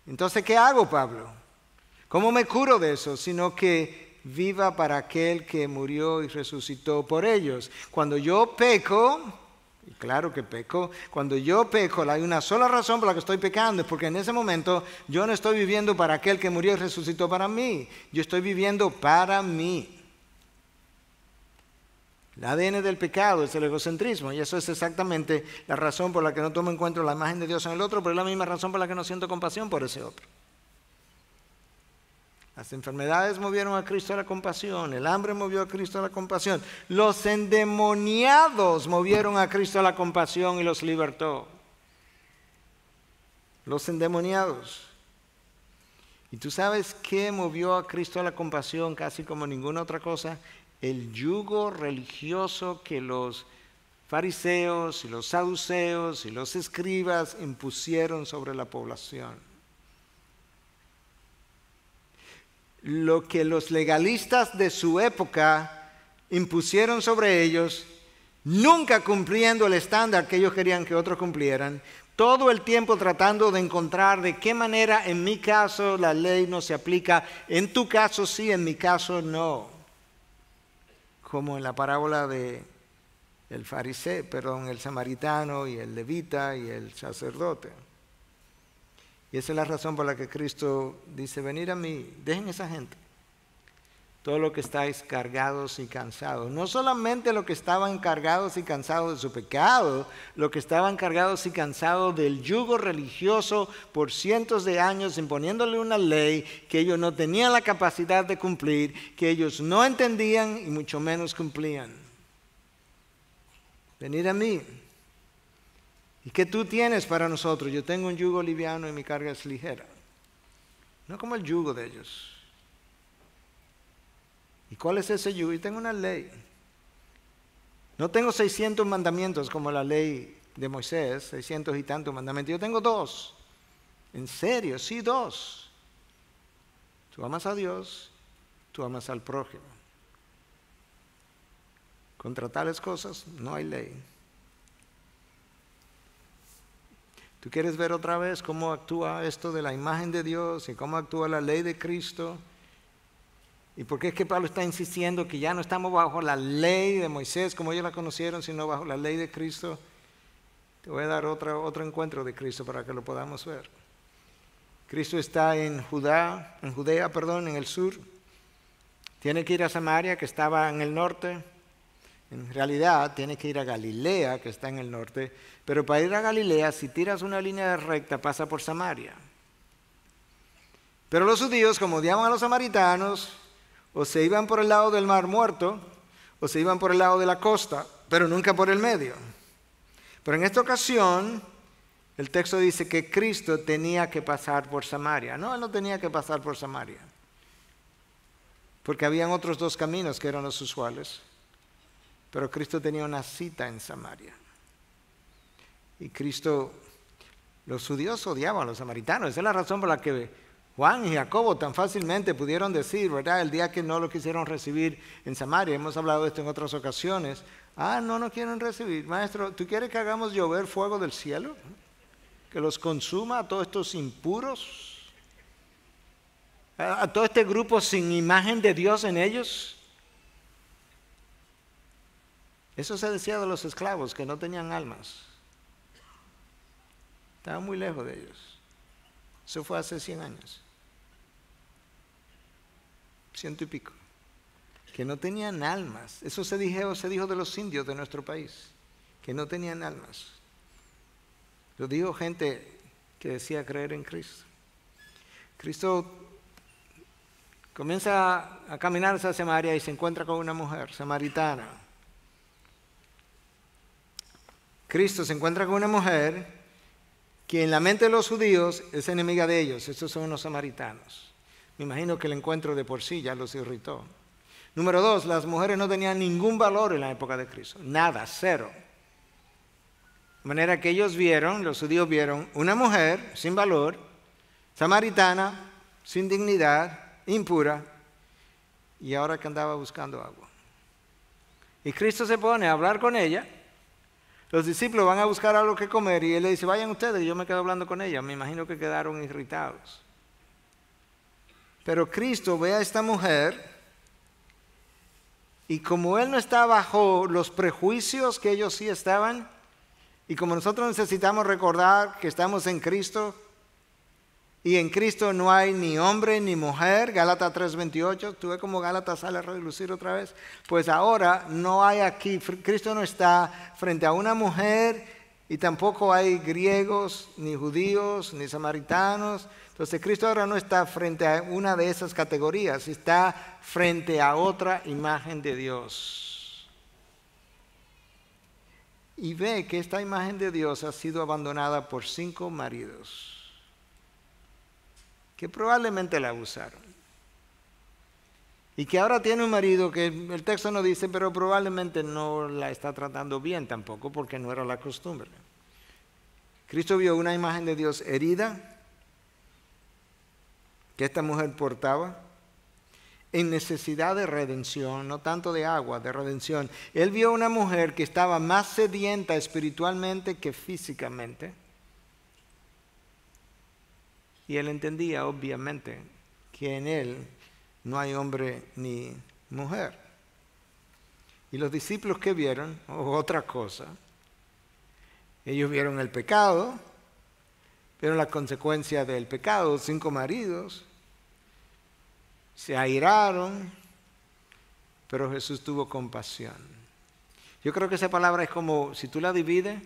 A: Entonces, ¿qué hago, Pablo? ¿Cómo me curo de eso? Sino que viva para aquel que murió y resucitó por ellos. Cuando yo peco, y claro que peco, cuando yo peco, hay una sola razón por la que estoy pecando, es porque en ese momento yo no estoy viviendo para aquel que murió y resucitó para mí, yo estoy viviendo para mí. El ADN del pecado es el egocentrismo, y eso es exactamente la razón por la que no tomo en cuenta la imagen de Dios en el otro, pero es la misma razón por la que no siento compasión por ese otro. Las enfermedades movieron a Cristo a la compasión, el hambre movió a Cristo a la compasión, los endemoniados movieron a Cristo a la compasión y los libertó. Los endemoniados. ¿Y tú sabes qué movió a Cristo a la compasión casi como ninguna otra cosa? El yugo religioso que los fariseos y los saduceos y los escribas impusieron sobre la población. Lo que los legalistas de su época impusieron sobre ellos, nunca cumpliendo el estándar que ellos querían que otros cumplieran, todo el tiempo tratando de encontrar de qué manera en mi caso la ley no se aplica, en tu caso sí, en mi caso no. Como en la parábola de el samaritano y el levita y el sacerdote. Y esa es la razón por la que Cristo dice, venid a mí, dejen esa gente. Todo lo que estáis cargados y cansados. No solamente lo que estaban cargados y cansados de su pecado, lo que estaban cargados y cansados del yugo religioso por cientos de años, imponiéndole una ley que ellos no tenían la capacidad de cumplir, que ellos no entendían y mucho menos cumplían. Venid a mí. ¿Y qué tú tienes para nosotros? Yo tengo un yugo liviano y mi carga es ligera. No como el yugo de ellos. ¿Y cuál es ese yugo? Y tengo una ley. No tengo 600 mandamientos como la ley de Moisés, 600 y tantos mandamientos. Yo tengo 2. En serio, sí, 2. Tú amas a Dios, tú amas al prójimo. Contra tales cosas no hay ley. ¿Tú quieres ver otra vez cómo actúa esto de la imagen de Dios y cómo actúa la ley de Cristo? ¿Y por qué es que Pablo está insistiendo que ya no estamos bajo la ley de Moisés como ellos la conocieron, sino bajo la ley de Cristo? Te voy a dar otro encuentro de Cristo para que lo podamos ver. Cristo está en Judea, en el sur. Tiene que ir a Samaria, que estaba en el norte. En realidad tiene que ir a Galilea, que está en el norte, pero para ir a Galilea, si tiras una línea recta, pasa por Samaria. Pero los judíos, como odiaban a los samaritanos, o se iban por el lado del Mar Muerto, o se iban por el lado de la costa, pero nunca por el medio. Pero en esta ocasión, el texto dice que Cristo tenía que pasar por Samaria. No, él no tenía que pasar por Samaria, porque habían otros 2 caminos que eran los usuales. Pero Cristo tenía una cita en Samaria. Y los judíos odiaban a los samaritanos. Esa es la razón por la que Juan y Jacobo tan fácilmente pudieron decir, ¿verdad? El día que no lo quisieron recibir en Samaria, hemos hablado de esto en otras ocasiones. No quieren recibir. Maestro, ¿tú quieres que hagamos llover fuego del cielo? ¿Que los consuma a todos estos impuros? ¿A todo este grupo sin imagen de Dios en ellos? Eso se decía de los esclavos, que no tenían almas. Estaban muy lejos de ellos. Eso fue hace 100 años. 100 y pico. Que no tenían almas. Eso se dijo de los indios de nuestro país, que no tenían almas. Lo dijo gente que decía creer en Cristo. Cristo comienza a caminar hacia Samaria y se encuentra con una mujer samaritana. Cristo se encuentra con una mujer que en la mente de los judíos es enemiga de ellos. Estos son los samaritanos. Me imagino que el encuentro de por sí ya los irritó. Número 2, las mujeres no tenían ningún valor en la época de Cristo. Nada, cero. De manera que ellos vieron, los judíos vieron, una mujer sin valor, samaritana, sin dignidad, impura, y ahora que andaba buscando agua. Y Cristo se pone a hablar con ella. Los discípulos van a buscar algo que comer y él le dice, vayan ustedes, y yo me quedo hablando con ella. Me imagino que quedaron irritados. Pero Cristo ve a esta mujer y como él no está bajo los prejuicios que ellos sí estaban, y como nosotros necesitamos recordar que estamos en Cristo, y en Cristo no hay ni hombre ni mujer, Gálatas 3:28, tú ves cómo Gálatas sale a relucir otra vez, pues ahora no hay aquí, Cristo no está frente a una mujer y tampoco hay griegos, ni judíos, ni samaritanos. Entonces Cristo ahora no está frente a una de esas categorías, está frente a otra imagen de Dios. Y ve que esta imagen de Dios ha sido abandonada por 5 maridos que probablemente la abusaron. Y que ahora tiene un marido que el texto no dice, pero probablemente no la está tratando bien tampoco, porque no era la costumbre. Cristo vio una imagen de Dios herida que esta mujer portaba, en necesidad de redención, no tanto de agua, de redención. Él vio una mujer que estaba más sedienta espiritualmente que físicamente. Y él entendía, obviamente, que en él no hay hombre ni mujer. Y los discípulos que vieron, otra cosa, ellos vieron el pecado, vieron la consecuencia del pecado, 5 maridos, se airaron, pero Jesús tuvo compasión. Yo creo que esa palabra es como, si tú la divides,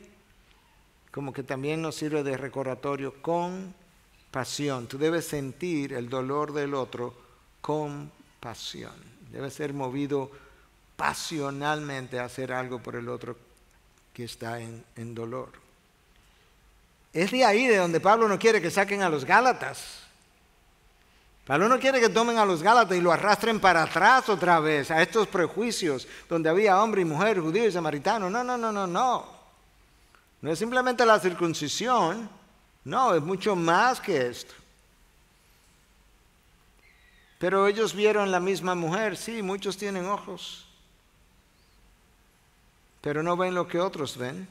A: como que también nos sirve de recordatorio, compasión. Tú debes sentir el dolor del otro con pasión. Debes ser movido pasionalmente a hacer algo por el otro que está en dolor. Es de ahí de donde Pablo no quiere que saquen a los Gálatas. Pablo no quiere que tomen a los Gálatas y lo arrastren para atrás otra vez, a estos prejuicios donde había hombre y mujer, judío y samaritano. No. No es simplemente la circuncisión, no, es mucho más que esto. Pero ellos vieron la misma mujer, sí, muchos tienen ojos, pero no ven lo que otros ven,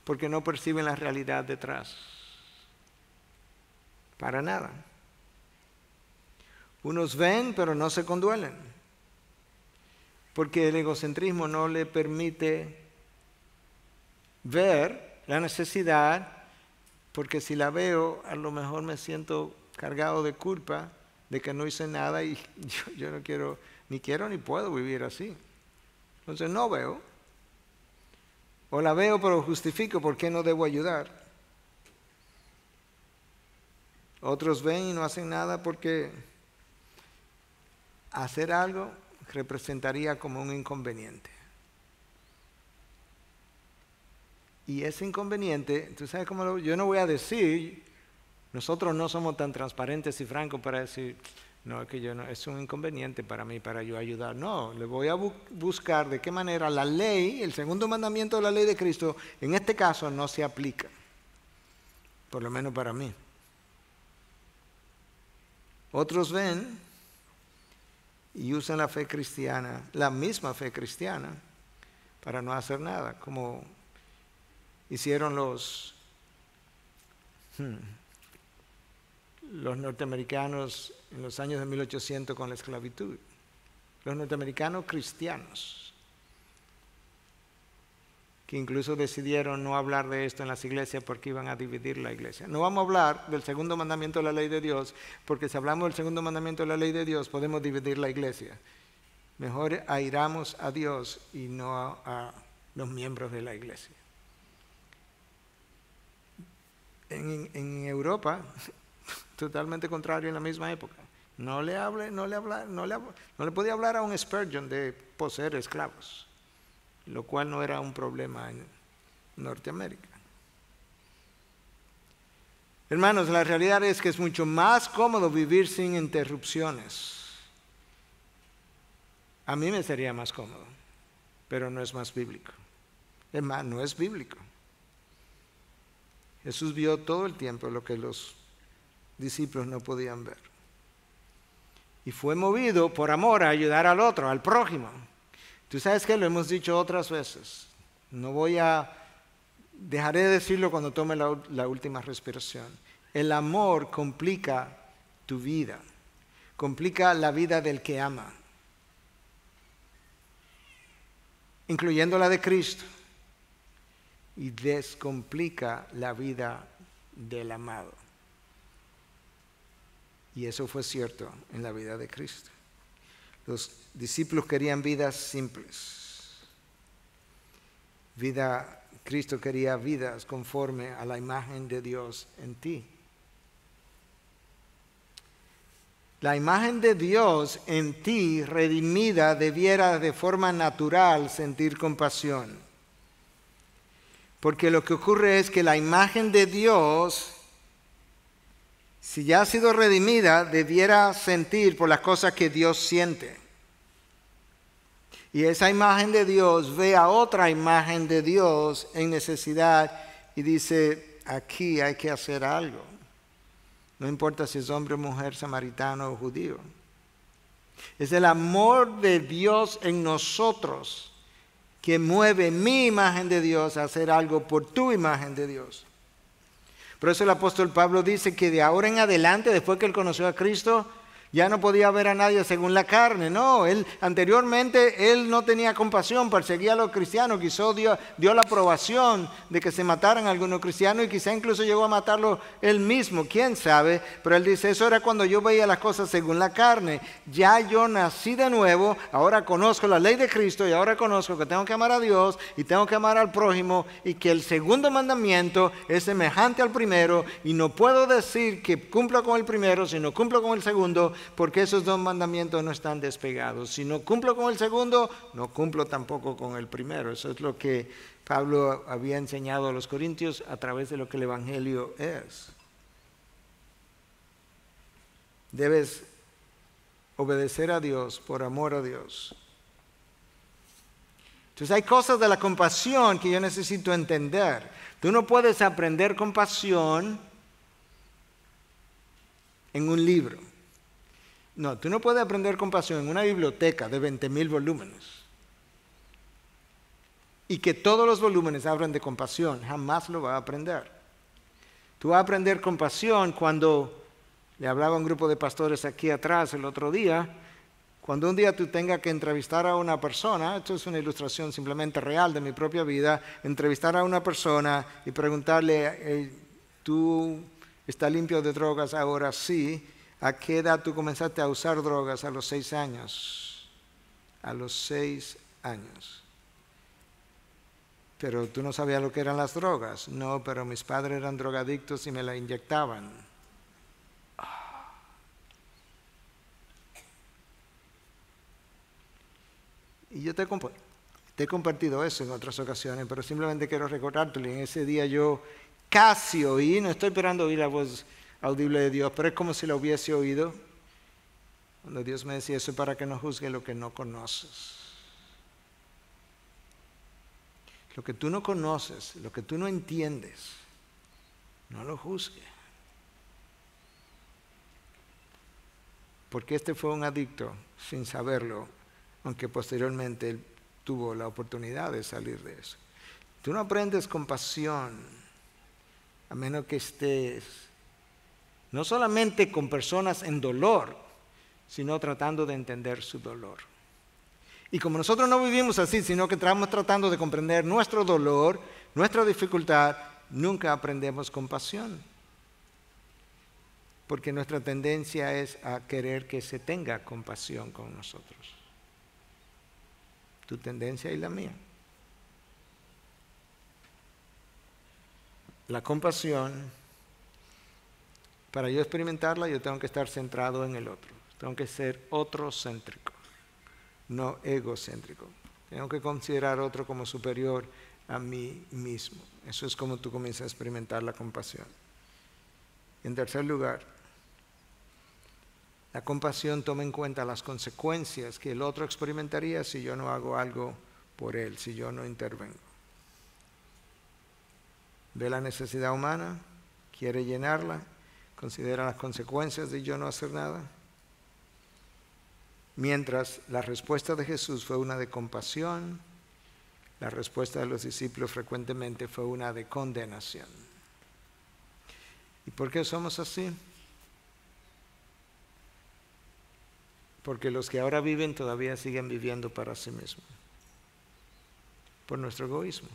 A: porque no perciben la realidad detrás. Para nada. Unos ven, pero no se conduelen, porque el egocentrismo no le permite ver la necesidad, porque si la veo, a lo mejor me siento cargado de culpa de que no hice nada y yo no quiero ni puedo vivir así. Entonces no veo. O la veo pero justifico por qué no debo ayudar. Otros ven y no hacen nada porque hacer algo representaría como un inconveniente. Y ese inconveniente, tú sabes cómo yo no voy a decir, nosotros no somos tan transparentes y francos para decir, no, es que yo no, es un inconveniente para mí, para yo ayudar. No, le voy a buscar de qué manera la ley, el segundo mandamiento de la ley de Cristo, en este caso no se aplica, por lo menos para mí. Otros ven y usan la fe cristiana, la misma fe cristiana, para no hacer nada, como hicieron los norteamericanos en los años de 1800 con la esclavitud. Los norteamericanos cristianos, que incluso decidieron no hablar de esto en las iglesias porque iban a dividir la iglesia. No vamos a hablar del segundo mandamiento de la ley de Dios, porque si hablamos del segundo mandamiento de la ley de Dios, podemos dividir la iglesia. Mejor airamos a Dios y no a los miembros de la iglesia. En Europa, totalmente contrario en la misma época. No le podía hablar a un Spurgeon de poseer esclavos, lo cual no era un problema en Norteamérica. Hermanos, la realidad es que es mucho más cómodo vivir sin interrupciones. A mí me sería más cómodo, pero no es más bíblico. Es más, no es bíblico. Jesús vio todo el tiempo lo que los discípulos no podían ver. Y fue movido por amor a ayudar al otro, al prójimo. Tú sabes que lo hemos dicho otras veces. Dejaré de decirlo cuando tome la última respiración. El amor complica tu vida, complica la vida del que ama, incluyendo la de Cristo, y descomplica la vida del amado. Y eso fue cierto en la vida de Cristo. Los discípulos querían vidas simples. Cristo quería vidas conforme a la imagen de Dios en ti. La imagen de Dios en ti, redimida, debiera de forma natural sentir compasión. Porque lo que ocurre es que la imagen de Dios, si ya ha sido redimida, debiera sentir por las cosas que Dios siente. Y esa imagen de Dios ve a otra imagen de Dios en necesidad y dice, aquí hay que hacer algo. No importa si es hombre, mujer, samaritano o judío. Es el amor de Dios en nosotros que mueve mi imagen de Dios a hacer algo por tu imagen de Dios. Por eso el apóstol Pablo dice que de ahora en adelante, después que él conoció a Cristo, ya no podía ver a nadie según la carne. No, anteriormente él no tenía compasión, perseguía a los cristianos, quizás dio la aprobación de que se mataran algunos cristianos y quizá incluso llegó a matarlo él mismo, quién sabe. Pero él dice, eso era cuando yo veía las cosas según la carne. Ya yo nací de nuevo, ahora conozco la ley de Cristo y ahora conozco que tengo que amar a Dios y tengo que amar al prójimo y que el segundo mandamiento es semejante al primero y no puedo decir que cumplo con el primero si no cumplo con el segundo, porque esos dos mandamientos no están despegados. Si no cumplo con el segundo, no cumplo tampoco con el primero. Eso es lo que Pablo había enseñado a los corintios a través de lo que el Evangelio es. Debes obedecer a Dios por amor a Dios. Entonces hay cosas de la compasión que yo necesito entender. Tú no puedes aprender compasión en un libro. No, tú no puedes aprender compasión en una biblioteca de 20,000 volúmenes y que todos los volúmenes hablan de compasión. Jamás lo vas a aprender. Tú vas a aprender compasión cuando, le hablaba a un grupo de pastores aquí atrás el otro día, cuando un día tú tengas que entrevistar a una persona, esto es una ilustración simplemente real de mi propia vida, entrevistar a una persona y preguntarle, ¿tú estás limpio de drogas ahora? Sí. ¿A qué edad tú comenzaste a usar drogas? A los 6 años. A los 6 años. Pero tú no sabías lo que eran las drogas. No, pero mis padres eran drogadictos y me la inyectaban. Y yo te he compartido eso en otras ocasiones, pero simplemente quiero recordártelo. En ese día yo casi oí, no estoy esperando oír la voz audible de Dios, pero es como si la hubiese oído cuando Dios me decía, eso es para que no juzgue lo que no conoces. Lo que tú no conoces, lo que tú no entiendes, no lo juzgue. Porque este fue un adicto sin saberlo, aunque posteriormente él tuvo la oportunidad de salir de eso. Tú no aprendes compasión a menos que estés no solamente con personas en dolor, sino tratando de entender su dolor. Y como nosotros no vivimos así, sino que estamos tratando de comprender nuestro dolor, nuestra dificultad, nunca aprendemos compasión. Porque nuestra tendencia es a querer que se tenga compasión con nosotros. Tu tendencia y la mía. La compasión, para yo experimentarla, yo tengo que estar centrado en el otro. Tengo que ser otrocéntrico, no egocéntrico. Tengo que considerar otro como superior a mí mismo. Eso es como tú comienzas a experimentar la compasión. En tercer lugar, la compasión toma en cuenta las consecuencias que el otro experimentaría si yo no hago algo por él, si yo no intervengo. Ve la necesidad humana, quiere llenarla, considera las consecuencias de yo no hacer nada. Mientras la respuesta de Jesús fue una de compasión, la respuesta de los discípulos frecuentemente fue una de condenación. ¿Y por qué somos así? Porque los que ahora viven todavía siguen viviendo para sí mismos, por nuestro egoísmo.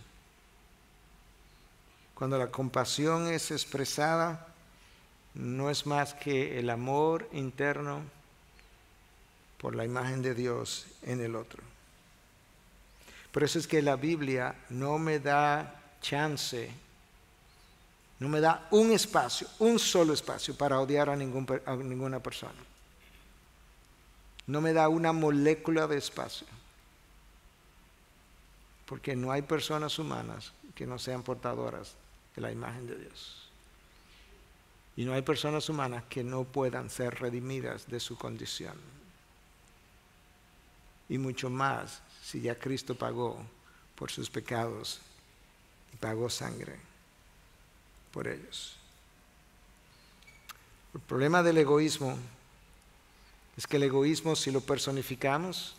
A: Cuando la compasión es expresada, no es más que el amor interno por la imagen de Dios en el otro. Por eso es que la Biblia no me da chance, no me da un espacio, un solo espacio para odiar a ninguna persona. No me da una molécula de espacio. Porque no hay personas humanas que no sean portadoras de la imagen de Dios. Y no hay personas humanas que no puedan ser redimidas de su condición. Y mucho más si ya Cristo pagó por sus pecados y pagó sangre por ellos. El problema del egoísmo es que el egoísmo, si lo personificamos,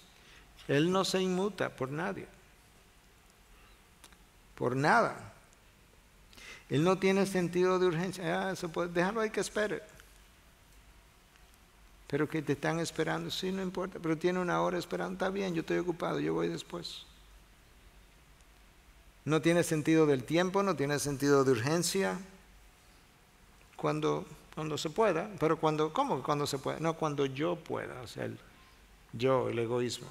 A: él no se inmuta por nadie, por nada. Él no tiene sentido de urgencia. Eso puede, déjalo ahí que espere. Pero que te están esperando, sí, no importa, pero tiene una hora esperando, está bien, yo estoy ocupado, yo voy después. No tiene sentido del tiempo, no tiene sentido de urgencia, cuando se pueda, pero ¿cómo cuando se pueda? No, cuando yo pueda, o sea, el egoísmo.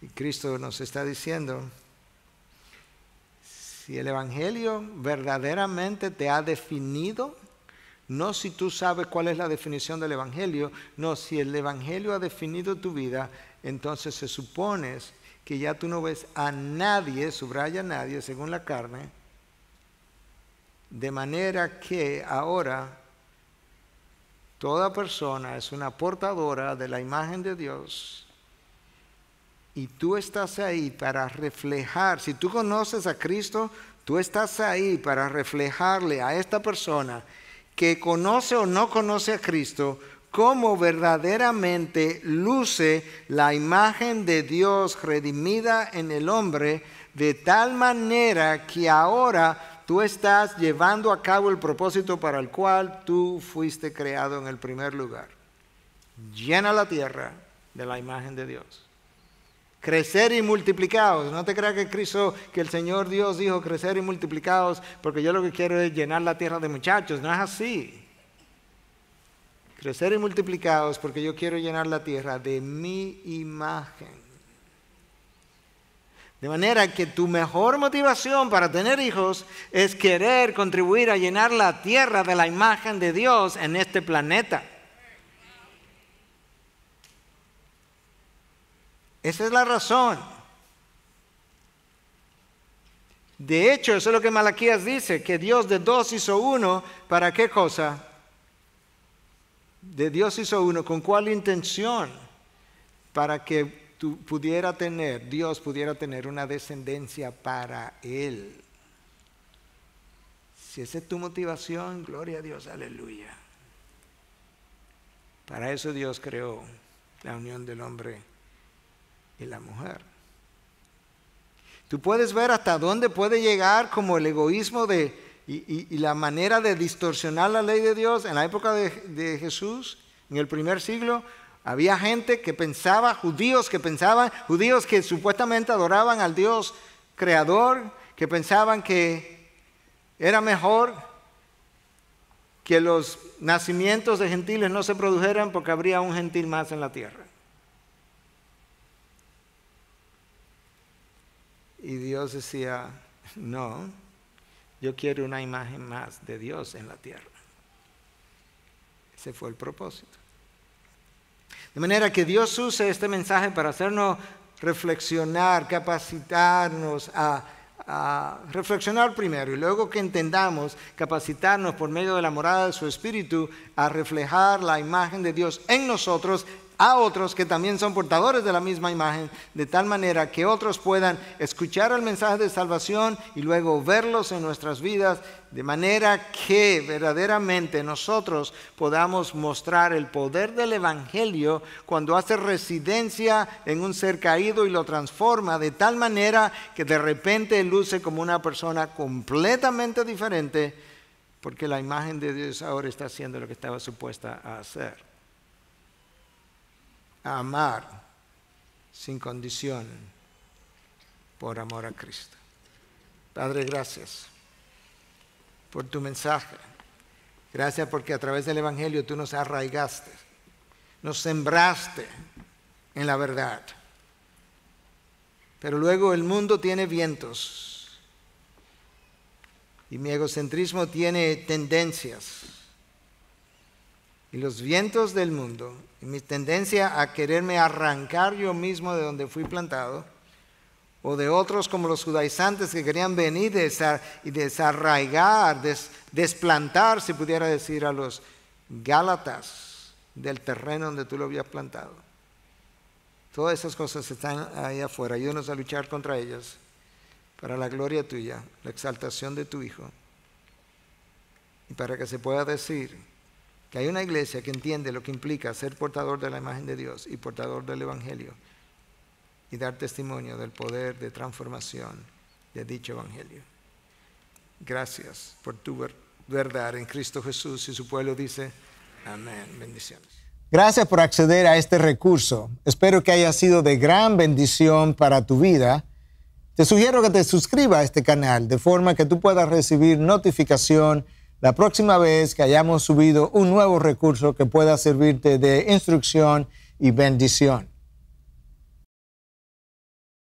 A: Y Cristo nos está diciendo, si el Evangelio verdaderamente te ha definido, no si tú sabes cuál es la definición del Evangelio, no, si el Evangelio ha definido tu vida, entonces se supone que ya tú no ves a nadie, subraya a nadie, según la carne, de manera que ahora toda persona es una portadora de la imagen de Dios y tú estás ahí para reflejar, si tú conoces a Cristo, tú estás ahí para reflejarle a esta persona que conoce o no conoce a Cristo, cómo verdaderamente luce la imagen de Dios redimida en el hombre, de tal manera que ahora tú estás llevando a cabo el propósito para el cual tú fuiste creado en el primer lugar. Llena la tierra de la imagen de Dios. Crecer y multiplicados. No te creas que el Señor Dios dijo crecer y multiplicados porque yo lo que quiero es llenar la tierra de muchachos. No es así. Crecer y multiplicados porque yo quiero llenar la tierra de mi imagen. De manera que tu mejor motivación para tener hijos es querer contribuir a llenar la tierra de la imagen de Dios en este planeta. Esa es la razón. De hecho, eso es lo que Malaquías dice, que Dios de dos hizo uno, ¿para qué cosa? De Dios hizo uno, ¿con cuál intención? Para que Dios pudiera tener una descendencia para Él. Si esa es tu motivación, gloria a Dios, aleluya. Para eso Dios creó la unión del hombre y la mujer. Tú puedes ver hasta dónde puede llegar como el egoísmo y la manera de distorsionar la ley de Dios. En la época de Jesús, en el primer siglo, había gente que pensaba, judíos que supuestamente adoraban al Dios creador, que pensaban que era mejor que los nacimientos de gentiles no se produjeran porque habría un gentil más en la tierra. Y Dios decía, no, yo quiero una imagen más de Dios en la tierra. Ese fue el propósito. De manera que Dios use este mensaje para hacernos reflexionar, capacitarnos a a reflexionar primero y luego que entendamos, capacitarnos por medio de la morada de su Espíritu a reflejar la imagen de Dios en nosotros a otros que también son portadores de la misma imagen, de tal manera que otros puedan escuchar el mensaje de salvación y luego verlos en nuestras vidas, de manera que verdaderamente nosotros podamos mostrar el poder del Evangelio cuando hace residencia en un ser caído y lo transforma de tal manera que de repente luce como una persona completamente diferente, porque la imagen de Dios ahora está haciendo lo que estaba supuesta a hacer. A amar sin condición por amor a Cristo. Padre, gracias por tu mensaje. Gracias porque a través del Evangelio tú nos arraigaste, nos sembraste en la verdad. Pero luego el mundo tiene vientos y mi egocentrismo tiene tendencias. Y los vientos del mundo, y mi tendencia a quererme arrancar yo mismo de donde fui plantado, o de otros como los judaizantes que querían venir y desarraigar, desplantar, si pudiera decir, a los gálatas del terreno donde tú lo habías plantado. Todas esas cosas están ahí afuera. Ayúdanos a luchar contra ellas para la gloria tuya, la exaltación de tu Hijo, y para que se pueda decir que hay una iglesia que entiende lo que implica ser portador de la imagen de Dios y portador del Evangelio y dar testimonio del poder de transformación de dicho Evangelio. Gracias por tu verdad en Cristo Jesús, y su pueblo dice amén. Bendiciones.
B: Gracias por acceder a este recurso. Espero que haya sido de gran bendición para tu vida. Te sugiero que te suscribas a este canal de forma que tú puedas recibir notificación la próxima vez que hayamos subido un nuevo recurso que pueda servirte de instrucción y bendición.